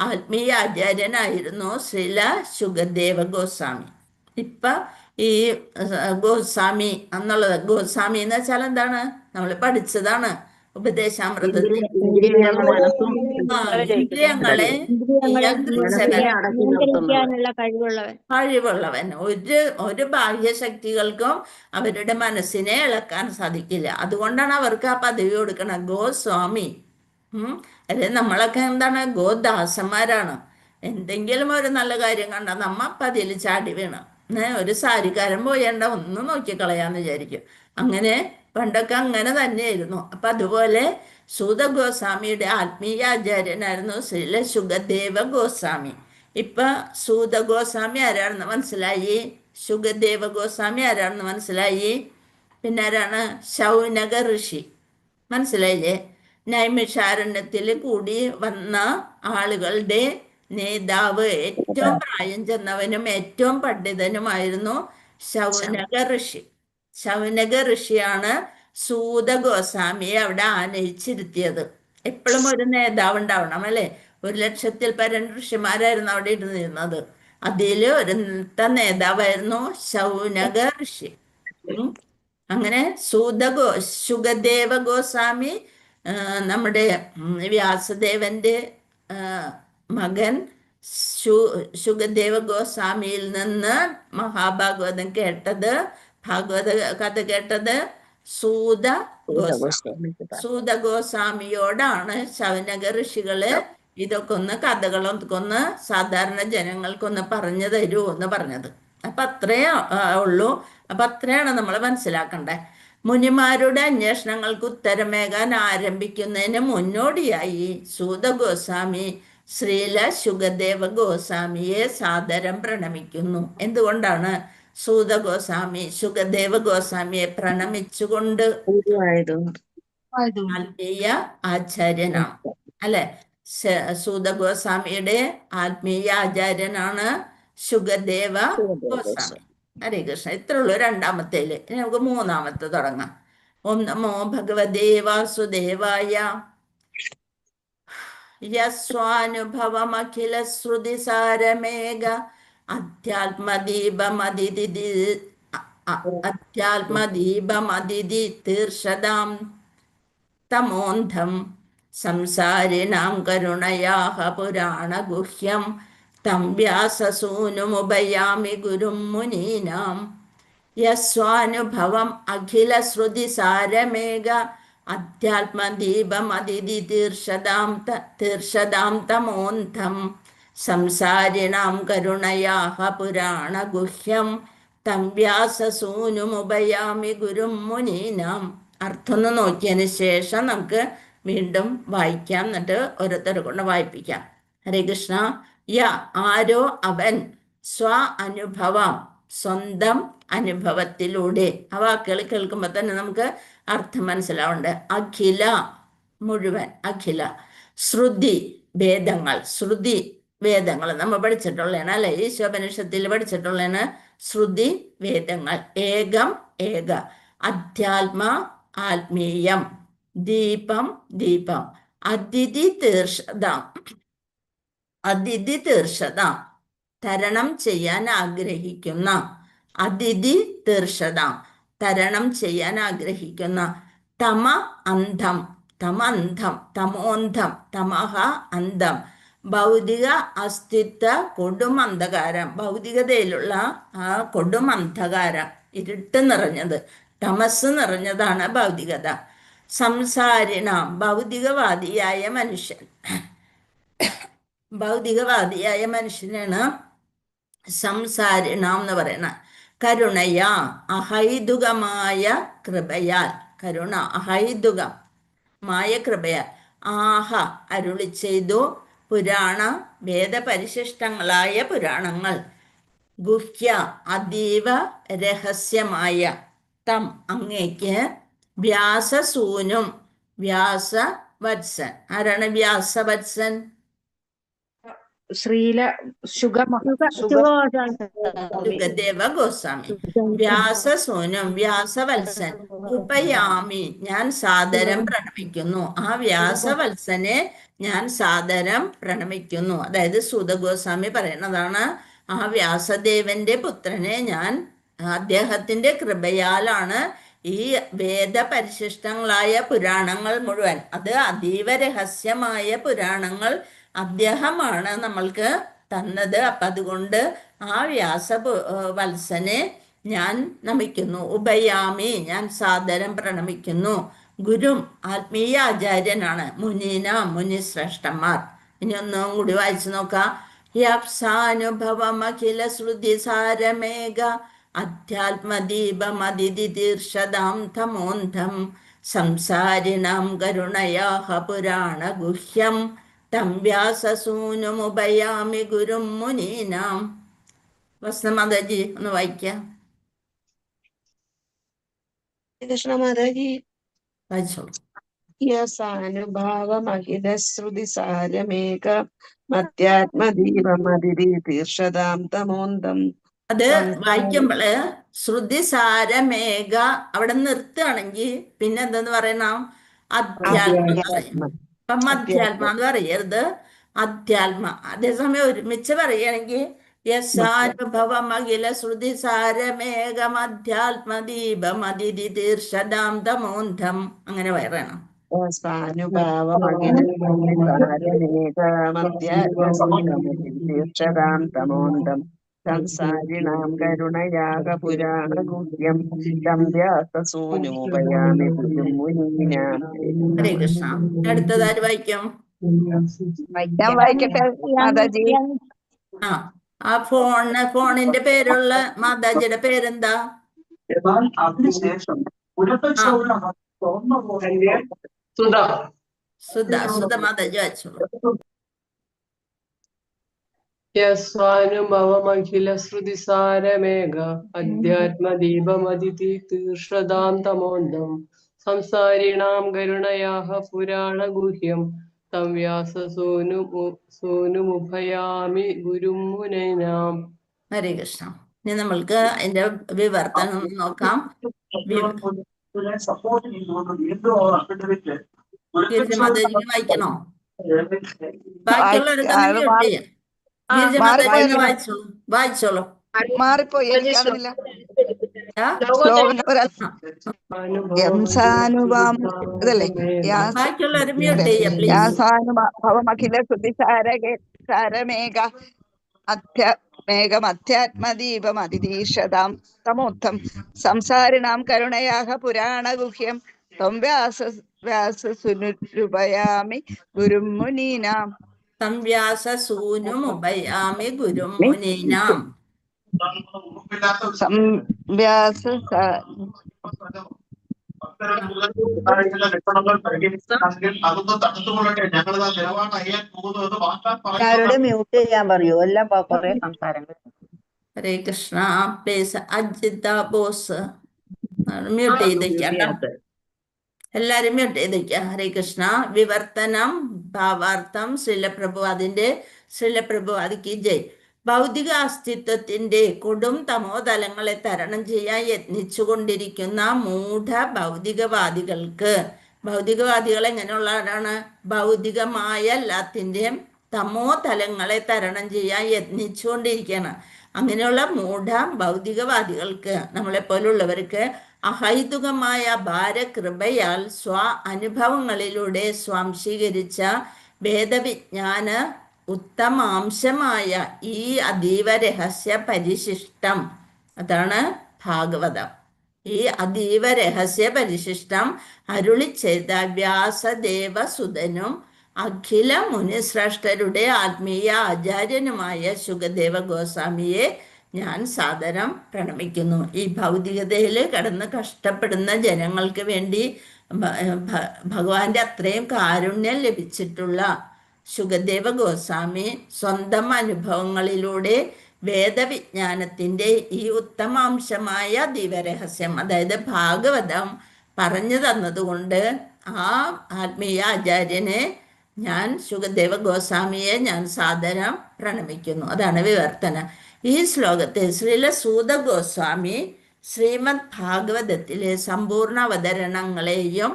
ആത്മീയ ആചാര്യനായിരുന്നു ശ്രീല ശുഗദേവ ഗോസ്വാമി. ഇപ്പൊ ഈ ഗോസ്വാമി എന്നുള്ളത്, ഗോസ്വാമി എന്ന് വെച്ചാൽ എന്താണ്, നമ്മൾ പഠിച്ചതാണ് ഉപദേശാമൃതത്തിൽ. ഇന്ദ്രിയങ്ങളെ നിയന്ത്രിച്ചവൻ, നിയന്ത്രിക്കാനുള്ള കഴിവുള്ളവൻ. ഒരു ബാഹ്യശക്തികൾക്കും അവരുടെ മനസ്സിനെ ഇളക്കാൻ സാധിക്കില്ല. അതുകൊണ്ടാണ് അവർക്ക് ആ പദവി കൊടുക്കണം, ഗോസ്വാമി. അല്ലെ നമ്മളൊക്കെ എന്താണ്, ഗോദാസന്മാരാണ്. എന്തെങ്കിലും ഒരു നല്ല കാര്യം കണ്ടാൽ നമ്മ പതിയിൽ ചാടി വീണം ഒരു സാരിക്കാരൻ പോയേണ്ട ഒന്ന് നോക്കിക്കളയാന്ന് വിചാരിക്കും. അങ്ങനെ പണ്ടൊക്കെ അങ്ങനെ തന്നെയായിരുന്നു. അപ്പൊ അതുപോലെ സൂത ഗോസ്വാമിയുടെ ആത്മീയ ആചാര്യനായിരുന്നു ശ്രീല ശുഗദേവ ഗോസ്വാമി. ഇപ്പൊ സൂത ഗോസ്വാമി ആരാണെന്ന് മനസ്സിലായി, ശുഗദേവ ഗോസ്വാമി ആരാണെന്ന് മനസ്സിലായി. പിന്നെ ആരാണ്, ശൗനക ഋഷി, മനസ്സിലായില്ലേ? നൈമിഷാരണ്യത്തിൽ കൂടി വന്ന ആളുകളുടെ നേതാവ്, ഏറ്റവും പ്രായം ചെന്നവനും ഏറ്റവും പണ്ഡിതനുമായിരുന്നു ശൗനക ഋഷി. ശൗനക ഋഷിയാണ് സൂത ഗോസ്വാമിയെ അവിടെ ആനയിച്ചിരുത്തിയത്. എപ്പോഴും ഒരു നേതാവ് ഉണ്ടാവണം, അല്ലെ? 1,00,000-ൽ പരം ഋഷിമാരായിരുന്നു അവിടെ ഇരുന്നിരുന്നത്. അതില് ഒരു നേതാവായിരുന്നു ശൗനക ഋഷി. അങ്ങനെ ശുഗദേവ ഗോസ്വാമി നമ്മുടെ വ്യാസദേവന്റെ മകൻ ശുഗദേവ ഗോസ്വാമിയിൽ നിന്ന് മഹാഭാഗവതം കേട്ടത്, ഭാഗവത കഥ കേട്ടത് സൂത ഗോസ്വാമിയോടാണ് ശൗനക ഋഷികള് ഇതൊക്കെ കഥകളൊക്കെ സാധാരണ ജനങ്ങൾക്കൊന്ന് പറഞ്ഞു തരൂ എന്ന് പറഞ്ഞത്. അപ്പൊ അത്രേ ഉള്ളൂ. അപ്പൊ അത്രയാണ് നമ്മൾ മനസ്സിലാക്കണ്ടേ. മുനിമാരുടെ അന്വേഷണങ്ങൾക്ക് ഉത്തരമേകാൻ ആരംഭിക്കുന്നതിന് മുന്നോടിയായി സൂത ഗോസ്വാമി ശ്രീല ശുഗദേവ ഗോസ്വാമിയെ സാദരം പ്രണമിക്കുന്നു. എന്തുകൊണ്ടാണ് സൂത ഗോസ്വാമി ശുഗദേവ ഗോസ്വാമിയെ പ്രണമിച്ചുകൊണ്ട് ആത്മീയ ആചാര്യനാണ്, അല്ലെ? സൂത ഗോസ്വാമിയുടെ ആത്മീയ ആചാര്യനാണ് ശുഗദേവ ഗോസ്വാമി. ഹരേ കൃഷ്ണ. ഇത്രയുള്ളൂ രണ്ടാമത്തേല്. ഇനി നമുക്ക് മൂന്നാമത്തെ തുടങ്ങാം. ഓം നമോ ഭഗവതേ വാസുദേവായ. യസ്വാനുഭവമഖില ശ്രുതിസാരമേഘ അധ്യാത്മദീപമതിഥി തീർഷതാം തമോന്ധം സംസാരിണാം കരുണയാഹ പുരാണഗുഹ്യം തം വ്യാസസൂനുമുപയാമി ഗുരും മുനീനാം. യസ്വാനുഭവം അഖില ശ്രുതിസാരമേഘ അധ്യാത്മദീപമതിഥി തീർഷതാം തമോന്ധം സംസാരിണാം കരുണയാഹ പുരാണഗുഹ്യം തം വ്യാസസൂനുമുപയാമി ഗുരും മുനീനാം. അർത്ഥം ഒന്ന് നോക്കിയതിന് ശേഷം നമുക്ക് വീണ്ടും വായിക്കാം, എന്നിട്ട് ഓരോരുത്തരെ കൊണ്ട് വായിപ്പിക്കാം. ഹരേ കൃഷ്ണ. ആരോ അവൻ, സ്വ അനുഭവം സ്വന്തം അനുഭവത്തിലൂടെ, ആ വാക്കുകൾ കേൾക്കുമ്പോൾ തന്നെ നമുക്ക് അർത്ഥം മനസ്സിലാവുന്നുണ്ട്. അഖില മുഴുവൻ, അഖില ശ്രുതി വേദങ്ങൾ, ശ്രുതി വേദങ്ങൾ നമ്മൾ പഠിച്ചിട്ടുള്ളതാണ്, അല്ലെ? ഈശോപനിഷത്തിൽ പഠിച്ചിട്ടുള്ളതാണ് ശ്രുതി വേദങ്ങൾ. ഏകം ഏക, അധ്യാത്മ ആത്മീയം, ദീപം ദീപം, അതിഥി തീർഷതാം, അതിഥി തീർഷതാം തരണം ചെയ്യാൻ ആഗ്രഹിക്കുന്ന, അതിഥി തീർഷതാം തരണം ചെയ്യാൻ ആഗ്രഹിക്കുന്ന, തമ അന്ധം, തമന്ധം, തമോന്ധം, തമഹ അന്ധം, ഭൗതിക അസ്തിത്വ കൊടും അന്ധകാരം, ഭൗതികതയിലുള്ള ആ കൊടും അന്ധകാരം, ഇരുട്ട് നിറഞ്ഞത്, തമസ് നിറഞ്ഞതാണ് ഭൗതികത. സംസാരിണ, ഭൗതികവാദിയായ മനുഷ്യൻ, ഭൗതികവാദിയായ മനുഷ്യനാണ് സംസാരിണം എന്ന് പറയണ കരുണയാ അഹൈതുകമായ കൃപയാൽ, കരുണ അഹൈതുകമായ കൃപയാൽ ആഹ അരുളി ചെയ്തു പുരാണ വേദപരിശിഷ്ടങ്ങളായ പുരാണങ്ങൾ ഗുഹ്യ അതീവ രഹസ്യമായ തം അങ്ങേക്ക് വ്യാസസൂനും വ്യാസവത്സൻ. ആരാണ് വ്യാസവത്സൻ? ശ്രീല സുഖദേവ ഗോസ്വാമി. വ്യാസസൂനും വ്യാസവത്സൻ ഉപയാമി ഞാൻ സാദരം പ്രണമിക്കുന്നു. ആ വ്യാസവത്സനെ ഞാൻ സാദരം പ്രണമിക്കുന്നു. അതായത് സൂത ഗോസ്വാമി പറയുന്നതാണ്, ആ വ്യാസദേവന്റെ പുത്രനെ ഞാൻ, അദ്ദേഹത്തിന്റെ കൃപയാലാണ് ഈ വേദപരിശിഷ്ടങ്ങളായ പുരാണങ്ങൾ മുഴുവൻ, അത് അതീവ രഹസ്യമായ പുരാണങ്ങൾ അദ്ദേഹമാണ് നമ്മൾക്ക് തന്നത്. അപ്പം അതുകൊണ്ട് ആ വത്സനെ ഞാൻ നമിക്കുന്നു. ഉപയാമി ഞാൻ സാദരം പ്രണമിക്കുന്നു. ഗുരും ആത്മീയ ആചാര്യനാണ്. മുനീന മുനിശ്രേഷ്ഠന്മാർ. ഇനി ഒന്നും കൂടി വായിച്ചു നോക്കാം. യപ്സാനുഭവമഖില ശ്രുതി സാരമേഘ അധ്യാത്മദീപമതിഥി തീർഷതാം തമോന്ധം സംസാരിണാം കരുണയാഹ പുരാണ ഗുഹ്യം തം വ്യാസസൂനുമുപയാമി ഗുരും മുനീനാം. വസ്തമാതാജി ഒന്ന് വായിക്കാം. കൃഷ്ണ മാതാജി. വായിച്ചോളൂ. യസാനുഭാവമഖില ശ്രുതി സാരമേക മധ്യാത്മദീപമതിഥി തീർഷതാം തമോന്തം. അത് വായിക്കുമ്പോള് ശ്രുതിസാരമേഘ അവിടെ നിർത്തുകയാണെങ്കിൽ പിന്നെ എന്തെന്ന് പറയണം? അധ്യാത്മ എന്ന് പറയും. അപ്പം അധ്യാത്മ എന്ന് പറയരുത്, അധ്യാത്മ. അതേസമയം ഒരുമിച്ച് പറയുകയാണെങ്കിൽ യസാനുഭവം അഖില ശ്രുതിസാരമേഘം അധ്യാത്മദീപം അതിഥി തീർഷതാം തമോന്ധം, അങ്ങനെ പറയണം. തീർഷതാം തമോന്തം സംസാരിണാം കരുണയാക പുരാണ ഗുഹ്യം തം വ്യാസസൂനുമുപയാമി ഗുരും മുനീനാം. ഹരേ കൃഷ്ണ. അടുത്തതാര് വായിക്കും? ഞാൻ വായിക്കട്ടെ മാതാജി? ആ ഫോണിന്റെ പേരുള്ള മാതാജിയുടെ പേരെന്താ? സുധ മാതാജി വായിച്ചോളൂ. യസ്വാനുഭവമഖില ശ്രുതിസാരമേഘ അധ്യാത്മദീപമതിഥി തീർഷതാം തമോന്തം സംസാരിണാം കരുണയാഹ പുരാണ ഗുഹ്യം തം വ്യാസസൂനുമുപയാമി ഗുരും മുനീനാം. ഹരേ കൃഷ്ണ. ഇനി നമ്മൾക്ക് അതിന്റെ വിവർത്തനം നോക്കാം. ഗിരിജമാതാജിക്ക് വായിക്കണോ? ബാക്കിയുള്ളവരൊക്കെ മ്യൂട്ട് ചെയ്യാം. ഗിരിജമാതാജി വായിച്ചോളൂ. മാറിപ്പോയി, എനിക്കറിയില്ല. ബാക്കിയുള്ളവർ മ്യൂട്ട് ചെയ്യാം പ്ലീസ്. യാസാനുഭവമഖില ശ്രുതിസാരമേഘ അധ്യാത്മദീപം അതിദീർഷതാം തമോത്തം സംസാരിണാം കരുണയാഹ പുരാണ ഗുഹ്യം ത്വം വ്യാസസൂനുമുപയാമി ഗുരും മുനീനാം. തം വ്യാസസൂനുമുപയാമി ഗുരും മുനീനാം. മ്യൂട്ട് ചെയ്യാൻ പറയൂ, എല്ലാം കുറെ സംസാരങ്ങൾ. ഹരേ കൃഷ്ണ. പ്ലീസ് അജിത ബോസ് മ്യൂട്ട് ചെയ്തേക്കാം. എല്ലാരും മ്യൂട്ട് ചെയ്തേക്കാം. ഹരേ കൃഷ്ണ. വിവർത്തനം ഭാവാർത്ഥം ശ്രീലപ്രഭുപാദിക്ക് ജയ്. ഭൗതിക അസ്തിത്വത്തിന്റെ കൊടും തമോതലങ്ങളെ തരണം ചെയ്യാൻ യത്നിച്ചുകൊണ്ടിരിക്കുന്ന മൂഢ ഭൗതികവാദികൾ എങ്ങനെയുള്ളവരാണ്? ഭൗതികമായ എല്ലാത്തിൻ്റെയും തമോ തലങ്ങളെ തരണം ചെയ്യാൻ യത്നിച്ചുകൊണ്ടിരിക്കുകയാണ്. അങ്ങനെയുള്ള മൂഢ ഭൗതികവാദികൾക്ക്, നമ്മളെപ്പോലുള്ളവർക്ക് അഹൈതുകമായ ഭാരകൃപയാൽ അനുഭവങ്ങളിലൂടെ സ്വാംശീകരിച്ച വേദവിജ്ഞാന ഉത്തമാംശമായ ഈ അതീവ രഹസ്യ പരിശിഷ്ടം, അതാണ് ഭാഗവതം. ഈ അതീവ രഹസ്യ പരിശിഷ്ടം അരുളി ചെയ്ത വ്യാസദേവസുതനും അഖില മുനിശ്രേഷ്ഠരുടെ ആത്മീയ ആചാര്യനുമായ ശുകദേവ ഗോസ്വാമിയെ ഞാൻ സാദരം പ്രണമിക്കുന്നു. ഈ ഭൗതികതയിൽ കടന്ന് കഷ്ടപ്പെടുന്ന ജനങ്ങൾക്ക് വേണ്ടി ഭഗവാന്റെ അത്രയും കാരുണ്യം ലഭിച്ചിട്ടുള്ള ശുകദേവ ഗോസ്വാമി സ്വന്തം അനുഭവങ്ങളിലൂടെ വേദവിജ്ഞാനത്തിൻ്റെ ഈ ഉത്തമാംശമായ ദിവരഹസ്യം, അതായത് ഭാഗവതം പറഞ്ഞു തന്നതുകൊണ്ട് ആ ആത്മീയ ആചാര്യനെ ഞാൻ ശുകദേവ ഗോസ്വാമിയെ ഞാൻ സാദരം പ്രണമിക്കുന്നു. അതാണ് വിവർത്തന. ഈ ശ്ലോകത്തിൽ ശ്രീല സൂത ഗോസ്വാമി ശ്രീമദ് ഭാഗവതത്തിലെ സമ്പൂർണ്ണ അവതരണങ്ങളെയും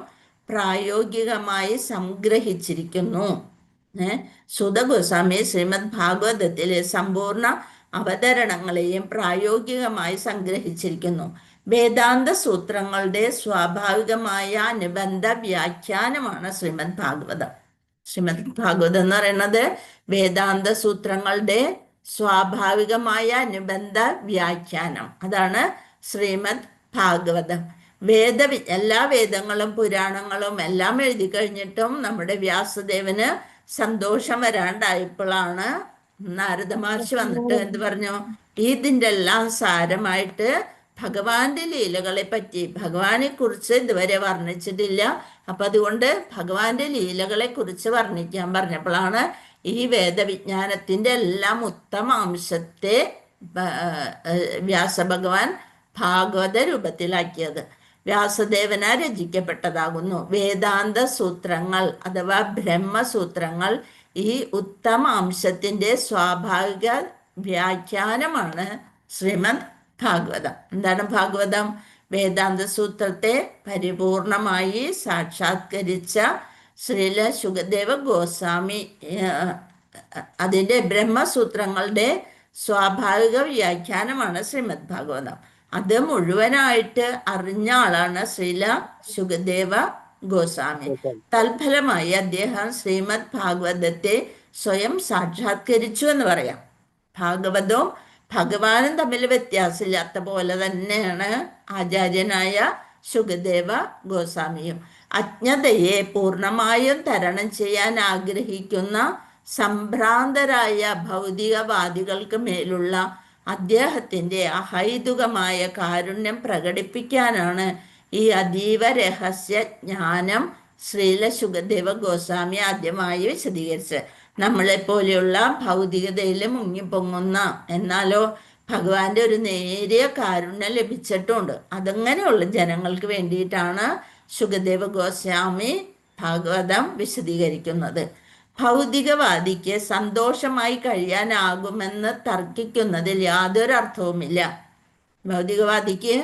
പ്രായോഗികമായി സംഗ്രഹിച്ചിരിക്കുന്നു. സൂത ഗോസ്വാമി ശ്രീമദ് ഭാഗവതത്തിലെ സമ്പൂർണ്ണ അവതരണങ്ങളെയും പ്രായോഗികമായി സംഗ്രഹിച്ചിരിക്കുന്നു. വേദാന്ത സൂത്രങ്ങളുടെ സ്വാഭാവികമായ അനുബന്ധ വ്യാഖ്യാനമാണ് ശ്രീമദ് ഭാഗവതം. ശ്രീമദ് ഭാഗവതം എന്ന് പറയുന്നത് വേദാന്ത സൂത്രങ്ങളുടെ സ്വാഭാവികമായ അനുബന്ധ വ്യാഖ്യാനം, അതാണ് ശ്രീമദ് ഭാഗവതം. എല്ലാ വേദങ്ങളും പുരാണങ്ങളും എല്ലാം എഴുതി കഴിഞ്ഞിട്ടും നമ്മുടെ വ്യാസദേവന് സന്തോഷം വരാണ്ടായപ്പോഴാണ് നാരദ മഹർഷി വന്നിട്ട് എന്ത് പറഞ്ഞു, ഇതിൻ്റെ എല്ലാം സാരമായിട്ട് ഭഗവാന്റെ ലീലകളെ പറ്റി, ഭഗവാനെ കുറിച്ച് ഇതുവരെ വർണ്ണിച്ചിട്ടില്ല, അപ്പൊ അതുകൊണ്ട് ഭഗവാന്റെ ലീലകളെ കുറിച്ച് വർണ്ണിക്കാൻ പറഞ്ഞപ്പോഴാണ് ഈ വേദവിജ്ഞാനത്തിന്റെ എല്ലാം ഉത്തമാംശത്തെ വ്യാസഭഗവാൻ ഭാഗവത രൂപത്തിലാക്കിയത്. വ്യാസദേവന രചിക്കപ്പെട്ടതാകുന്നു വേദാന്ത സൂത്രങ്ങൾ അഥവാ ബ്രഹ്മസൂത്രങ്ങൾ. ഈ ഉത്തമാംശത്തിന്റെ സ്വാഭാവിക വ്യാഖ്യാനമാണ് ശ്രീമദ് ഭാഗവതം. എന്താണ് ഭാഗവതം? വേദാന്ത സൂത്രത്തെ പരിപൂർണമായി സാക്ഷാത്കരിച്ച ശ്രീല ശുകദേവ ഗോസ്വാമി അതിൻ്റെ ബ്രഹ്മസൂത്രങ്ങളുടെ സ്വാഭാവിക വ്യാഖ്യാനമാണ് ശ്രീമദ് ഭാഗവതം. അത് മുഴുവനായിട്ട് അറിഞ്ഞ ആളാണ് ശ്രീല ശുകദേവ ഗോസ്വാമി. തൽഫലമായി അദ്ദേഹം ശ്രീമദ് ഭാഗവതത്തെ സ്വയം സാക്ഷാത്കരിച്ചു എന്ന് പറയാം. ഭാഗവതവും ഭഗവാനും തമ്മിൽ വ്യത്യാസമില്ലാത്ത പോലെ തന്നെയാണ് ആചാര്യനായ ശുകദേവ ഗോസ്വാമിയും. അജ്ഞതയെ പൂർണ്ണമായും തരണം ചെയ്യാൻ ആഗ്രഹിക്കുന്ന സംഭ്രാന്തരായ ഭൗതികവാദികൾക്ക് മേലുള്ള അദ്ദേഹത്തിൻ്റെ അഹൈതുകമായ കാരുണ്യം പ്രകടിപ്പിക്കാനാണ് ഈ അതീവ രഹസ്യ ജ്ഞാനം ശ്രീല ശുകദേവ ഗോസ്വാമി ആദ്യമായി വിശദീകരിച്ചത്. നമ്മളെപ്പോലെയുള്ള ഭൗതികതയിൽ മുങ്ങിപ്പൊങ്ങുന്ന എന്നാലോ ഭഗവാന്റെ ഒരു നേരിയ കാരുണ്യം ലഭിച്ചിട്ടുണ്ട്, അതങ്ങനെയുള്ള ജനങ്ങൾക്ക് വേണ്ടിയിട്ടാണ് ശുകദേവ ഗോസ്വാമി ഭാഗവതം വിശദീകരിക്കുന്നത്. ഭൗതികവാദിക്ക് സന്തോഷമായി കഴിയാനാകുമെന്ന് തർക്കിക്കുന്നതിൽ യാതൊരു അർത്ഥവുമില്ല. ഭൗതികവാദിക്ക്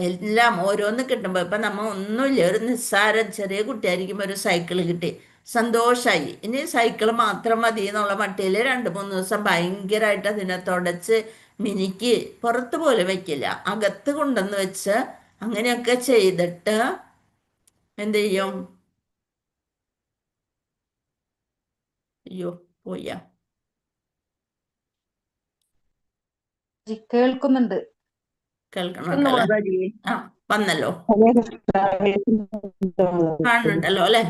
എല്ലാം ഓരോന്ന് കിട്ടുമ്പോൾ ഇപ്പം നമ്മൾ ഒന്നുമില്ല, ഒരു നിസ്സാര ചെറിയ കുട്ടിയായിരിക്കുമ്പോൾ ഒരു സൈക്കിൾ കിട്ടി, സന്തോഷമായി, ഇനി സൈക്കിൾ മാത്രം മതി എന്നുള്ള മട്ടിയിൽ 2-3 ദിവസം ഭയങ്കരമായിട്ട് അതിനെ തുടച്ച് മിനിക്ക് പുറത്ത് പോലും വെക്കില്ല, അകത്ത് കൊണ്ടുവന്ന് വെച്ച് അങ്ങനെയൊക്കെ ചെയ്തിട്ട് എന്ത് ചെയ്യും? അയ്യോ പോയാ കേൾക്കുന്നുണ്ട്. കേൾക്കണുണ്ടല്ലോ. ആ വന്നല്ലോ, കാണുന്നുണ്ടല്ലോ അല്ലെ.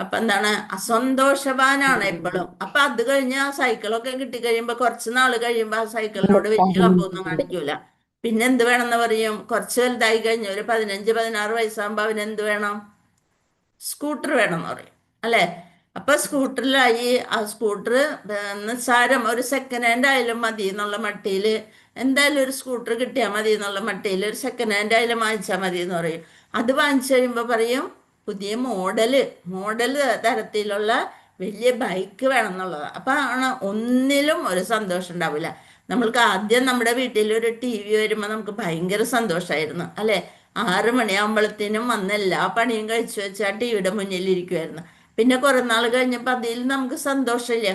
അപ്പൊ എന്താണ്? അസന്തോഷവാനാണ് എപ്പോഴും. അപ്പൊ അത് കഴിഞ്ഞ് ആ സൈക്കിളൊക്കെ കിട്ടിക്കഴിയുമ്പോ കുറച്ച് നാള് കഴിയുമ്പോ ആ സൈക്കിളിനോട് വലിയ കമ്പൊന്നും കാണിക്കൂല. പിന്നെ എന്ത് വേണമെന്ന് പറയും? കുറച്ച് വലുതായി കഴിഞ്ഞ് ഒരു 15-16 വയസ്സാകുമ്പോ അവനെന്ത് വേണം? സ്കൂട്ടർ വേണം എന്ന് പറയും അല്ലെ. അപ്പൊ സ്കൂട്ടറിലായി. ആ സ്കൂട്ടർ നിസ്സാരം ഒരു സെക്കൻഡ് ഹാൻഡ് ആയാലും മതി എന്നുള്ള മട്ടിയിൽ, എന്തായാലും ഒരു സ്കൂട്ടർ കിട്ടിയാൽ മതി എന്നുള്ള മട്ടിയിൽ ഒരു സെക്കൻഡ് ഹാൻഡ് ആയാലും വാങ്ങിച്ചാൽ മതി എന്ന് പറയും. അത് വാങ്ങിച്ചു കഴിയുമ്പോൾ പറയും പുതിയ മോഡല് തരത്തിലുള്ള വലിയ ബൈക്ക് വേണം എന്നുള്ളത്. അപ്പൊ ആണ് ഒന്നിലും ഒരു സന്തോഷം ഉണ്ടാവില്ല. നമ്മൾക്ക് ആദ്യം നമ്മുടെ വീട്ടിൽ ഒരു TV വരുമ്പോൾ നമുക്ക് ഭയങ്കര സന്തോഷമായിരുന്നു അല്ലെ. 6 മണിയാകുമ്പോഴത്തേനും വന്ന് എല്ലാ പണിയും കഴിച്ചു വെച്ചാൽ ടിവിയുടെ മുന്നിലിരിക്കുമായിരുന്നു. പിന്നെ കുറെ നാൾ കഴിഞ്ഞപ്പോൾ അതിൽ നമുക്ക് സന്തോഷമില്ല.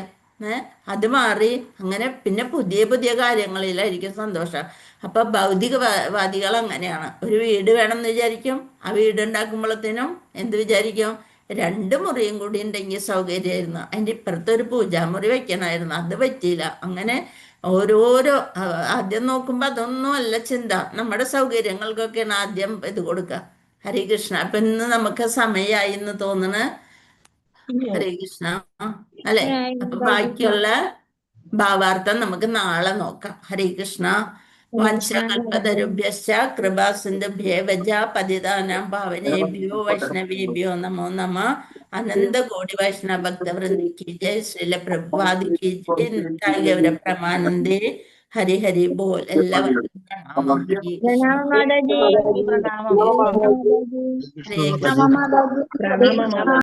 അത് മാറി അങ്ങനെ പിന്നെ പുതിയ പുതിയ കാര്യങ്ങളിലായിരിക്കും സന്തോഷം. അപ്പൊ ഭൗതികവാദികൾ അങ്ങനെയാണ്. ഒരു വീട് വേണം എന്ന് വിചാരിക്കും, ആ വീട് ഉണ്ടാക്കുമ്പോഴത്തേനും എന്ത് വിചാരിക്കും? 2 മുറിയും കൂടി ഉണ്ടെങ്കിൽ സൗകര്യമായിരുന്നു, അതിൻ്റെ ഇപ്പുറത്തെ ഒരു പൂജാമുറി വെക്കണമായിരുന്നു, അത് പറ്റിയില്ല. അങ്ങനെ ഓരോരോ ആദ്യം നോക്കുമ്പോൾ അതൊന്നും അല്ല ചിന്ത, നമ്മുടെ സൗകര്യങ്ങൾക്കൊക്കെയാണ് ആദ്യം ഇത് കൊടുക്കുക. ഹരികൃഷ്ണ. അപ്പൊ ഇന്ന് നമുക്ക് സമയമായി എന്ന് തോന്നണ്. ഹരേ കൃഷ്ണ. അല്ലെ, അപ്പൊ ബാക്കിയുള്ള ഭാവാർത്ഥം നമുക്ക് നാളെ നോക്കാം. ഹരേ കൃഷ്ണ. വാഞ്ചകൽപതരുഭ്യശ്ച കൃപാസിന്ധുഭ്യേവ പതിതാനാം പാവനേഭ്യോ വൈഷ്ണവേഭ്യോ നമോ നമഃ. അനന്ത കോടി വൈഷ്ണവ ഭക്തവൃന്ദിക്ക് ജയ്. ശ്രീല പ്രഭുപാദിക്ക് ജയ്. നിതായ ഗൗര പ്രമാനന്ദേ. ഹരി ഹരി ബോൾ. എല്ലാവർക്കും പ്രണാമം. ഹരേ കൃഷ്ണ. പ്രണാമം. ഹരേ കൃഷ്ണ. പ്രണാമം.